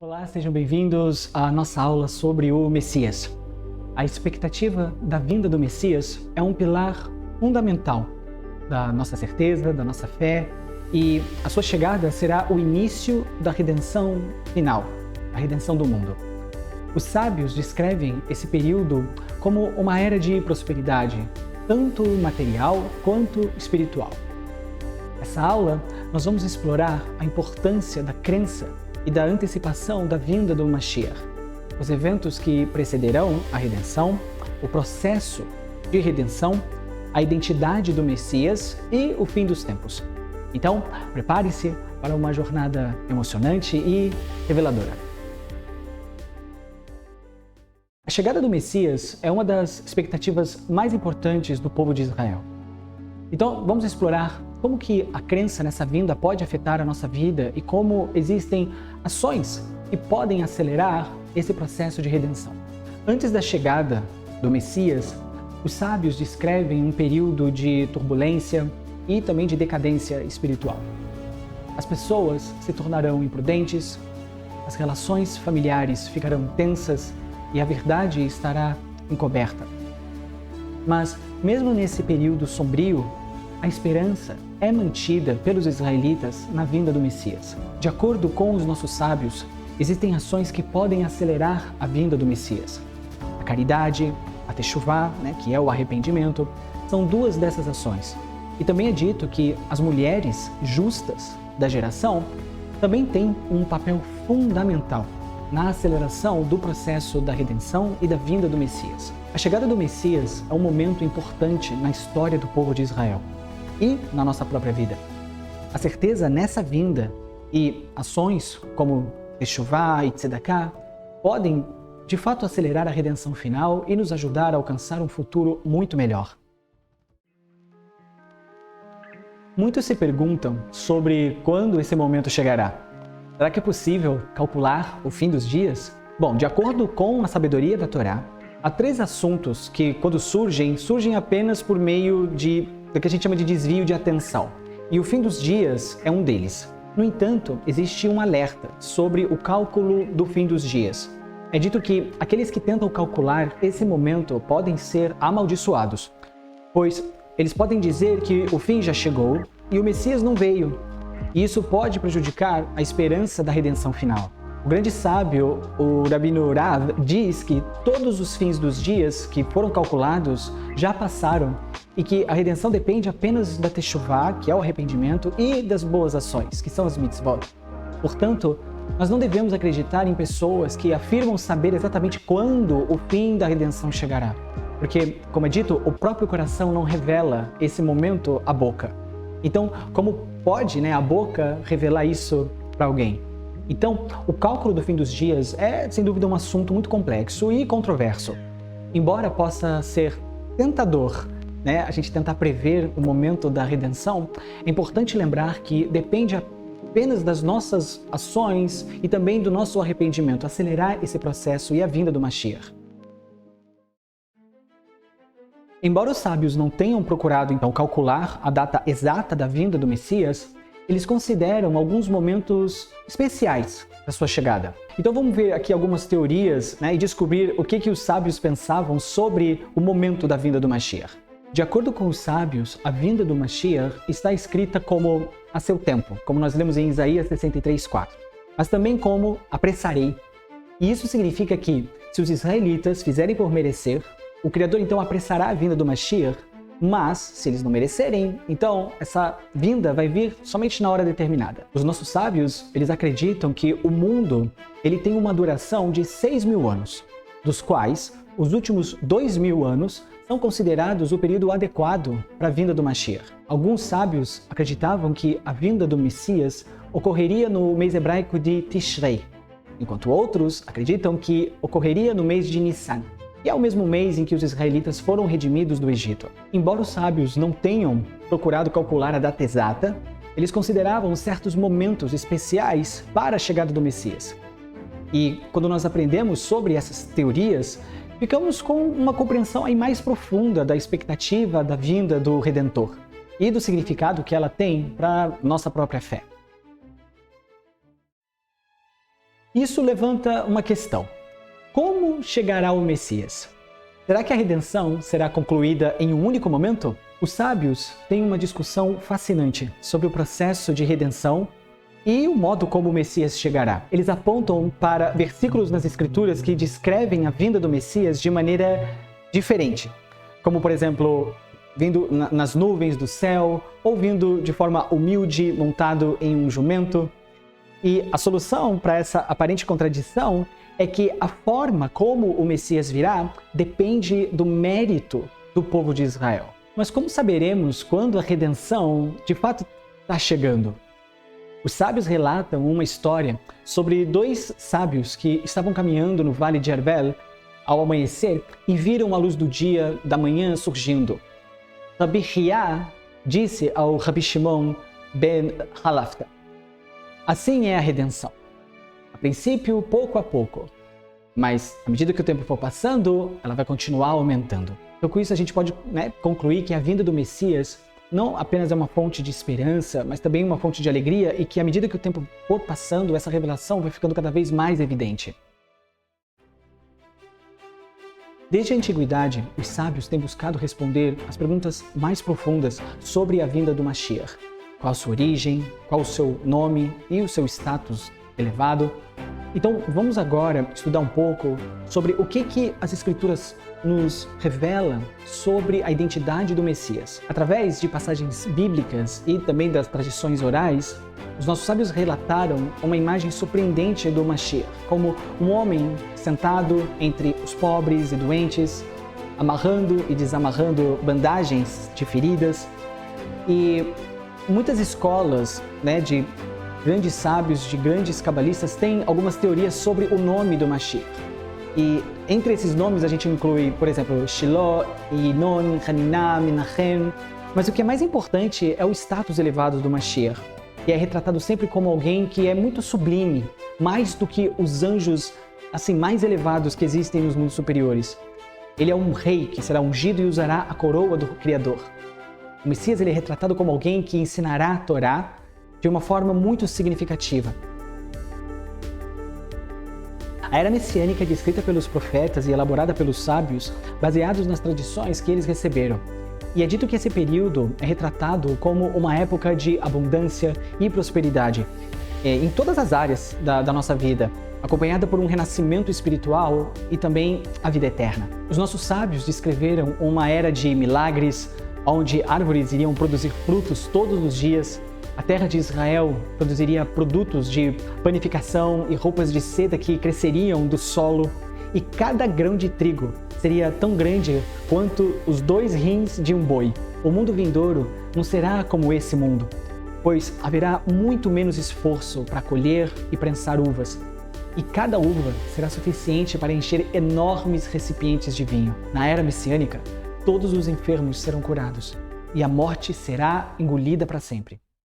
Olá, sejam bem-vindos à nossa aula sobre o Messias. A expectativa da vinda do Messias é um pilar fundamental da nossa certeza, da nossa fé, e a sua chegada será o início da redenção final, a redenção do mundo. Os sábios descrevem esse período como uma era de prosperidade, tanto material quanto espiritual. Nessa aula, nós vamos explorar a importância da crença e da antecipação da vinda do Mashiach, os eventos que precederão a redenção, o processo de redenção, a identidade do Messias e o fim dos tempos. Então, prepare-se para uma jornada emocionante e reveladora. A chegada do Messias é uma das expectativas mais importantes do povo de Israel. Então, vamos explorar como que a crença nessa vinda pode afetar a nossa vida e como existem ações que podem acelerar esse processo de redenção. Antes da chegada do Messias, os sábios descrevem um período de turbulência e também de decadência espiritual. As pessoas se tornarão imprudentes, as relações familiares ficarão tensas e a verdade estará encoberta. Mas, mesmo nesse período sombrio, a esperança é mantida pelos israelitas na vinda do Messias. De acordo com os nossos sábios, existem ações que podem acelerar a vinda do Messias. A caridade, a techuvá, que é o arrependimento, são duas dessas ações. E também é dito que as mulheres justas da geração também têm um papel fundamental na aceleração do processo da redenção e da vinda do Messias. A chegada do Messias é um momento importante na história do povo de Israel e na nossa própria vida. A certeza nessa vinda e ações como techuvá e tzedaká podem, de fato, acelerar a redenção final e nos ajudar a alcançar um futuro muito melhor. Muitos se perguntam sobre quando esse momento chegará. Será que é possível calcular o fim dos dias? Bom, de acordo com a sabedoria da Torá, há 3 assuntos que, quando surgem apenas por meio do que a gente chama de desvio de atenção. E o fim dos dias é um deles. No entanto, existe um alerta sobre o cálculo do fim dos dias. É dito que aqueles que tentam calcular esse momento podem ser amaldiçoados, pois eles podem dizer que o fim já chegou e o Messias não veio. E isso pode prejudicar a esperança da redenção final. O grande sábio, o Rabino Rav, diz que todos os fins dos dias que foram calculados já passaram e que a redenção depende apenas da techuvá, que é o arrependimento, e das boas ações, que são as mitzvot. Portanto, nós não devemos acreditar em pessoas que afirmam saber exatamente quando o fim da redenção chegará. Porque, como é dito, o próprio coração não revela esse momento à boca. Então, como pode a boca revelar isso para alguém? Então, o cálculo do fim dos dias é, sem dúvida, um assunto muito complexo e controverso. Embora possa ser tentador, a gente tentar prever o momento da redenção, é importante lembrar que depende apenas das nossas ações e também do nosso arrependimento, acelerar esse processo e a vinda do Mashiach. Embora os sábios não tenham procurado, então, calcular a data exata da vinda do Messias, eles consideram alguns momentos especiais da sua chegada. Então vamos ver aqui algumas teorias e descobrir o que os sábios pensavam sobre o momento da vinda do Mashiach. De acordo com os sábios, a vinda do Mashiach está escrita como a seu tempo, como nós lemos em Isaías 63:4, mas também como apressarei. E isso significa que, se os israelitas fizerem por merecer, o Criador então apressará a vinda do Mashiach, mas, se eles não merecerem, então essa vinda vai vir somente na hora determinada. Os nossos sábios, eles acreditam que o mundo ele tem uma duração de 6.000 anos, dos quais os últimos 2.000 anos são considerados o período adequado para a vinda do Mashiach. Alguns sábios acreditavam que a vinda do Messias ocorreria no mês hebraico de Tishrei, enquanto outros acreditam que ocorreria no mês de Nissan, que é o mesmo mês em que os israelitas foram redimidos do Egito. Embora os sábios não tenham procurado calcular a data exata, eles consideravam certos momentos especiais para a chegada do Messias. E quando nós aprendemos sobre essas teorias, ficamos com uma compreensão mais profunda da expectativa da vinda do Redentor e do significado que ela tem para nossa própria fé. Isso levanta uma questão. Como chegará o Messias? Será que a redenção será concluída em um único momento? Os sábios têm uma discussão fascinante sobre o processo de redenção e o modo como o Messias chegará. Eles apontam para versículos nas Escrituras que descrevem a vinda do Messias de maneira diferente. Como, por exemplo, vindo nas nuvens do céu, ou vindo de forma humilde, montado em um jumento. E a solução para essa aparente contradição é que a forma como o Messias virá depende do mérito do povo de Israel. Mas como saberemos quando a redenção de fato está chegando? Os sábios relatam uma história sobre dois sábios que estavam caminhando no vale de Hervel ao amanhecer e viram a luz do dia da manhã surgindo. Rabi Hia disse ao Rabi Shimon ben Halafta: assim é a redenção. A princípio, pouco a pouco, mas à medida que o tempo for passando, ela vai continuar aumentando. Então, com isso, a gente pode concluir que a vinda do Messias não apenas é uma fonte de esperança, mas também uma fonte de alegria, e que à medida que o tempo for passando, essa revelação vai ficando cada vez mais evidente. Desde a antiguidade, os sábios têm buscado responder as perguntas mais profundas sobre a vinda do Mashiach. Qual a sua origem, qual o seu nome e o seu status elevado. Então, vamos agora estudar um pouco sobre o que as Escrituras nos revelam sobre a identidade do Messias. Através de passagens bíblicas e também das tradições orais, os nossos sábios relataram uma imagem surpreendente do Mashiach, como um homem sentado entre os pobres e doentes, amarrando e desamarrando bandagens de feridas. E muitas escolas de grandes sábios, de grandes cabalistas, têm algumas teorias sobre o nome do Mashiach. E entre esses nomes a gente inclui, por exemplo, Shiloh, Inon, Haniná, Menachem. Mas o que é mais importante é o status elevado do Mashiach, que é retratado sempre como alguém que é muito sublime, mais do que os anjos mais elevados que existem nos mundos superiores. Ele é um rei que será ungido e usará a coroa do Criador. O Messias ele é retratado como alguém que ensinará a Torá de uma forma muito significativa. A era messiânica é descrita pelos profetas e elaborada pelos sábios, baseados nas tradições que eles receberam. E é dito que esse período é retratado como uma época de abundância e prosperidade em todas as áreas da nossa vida, acompanhada por um renascimento espiritual e também a vida eterna. Os nossos sábios descreveram uma era de milagres, onde árvores iriam produzir frutos todos os dias. A terra de Israel produziria produtos de panificação e roupas de seda que cresceriam do solo, e cada grão de trigo seria tão grande quanto os 2 rins de um boi. O mundo vindouro não será como esse mundo, pois haverá muito menos esforço para colher e prensar uvas, e cada uva será suficiente para encher enormes recipientes de vinho. Na era messiânica, todos os enfermos serão curados, e a morte será engolida para sempre.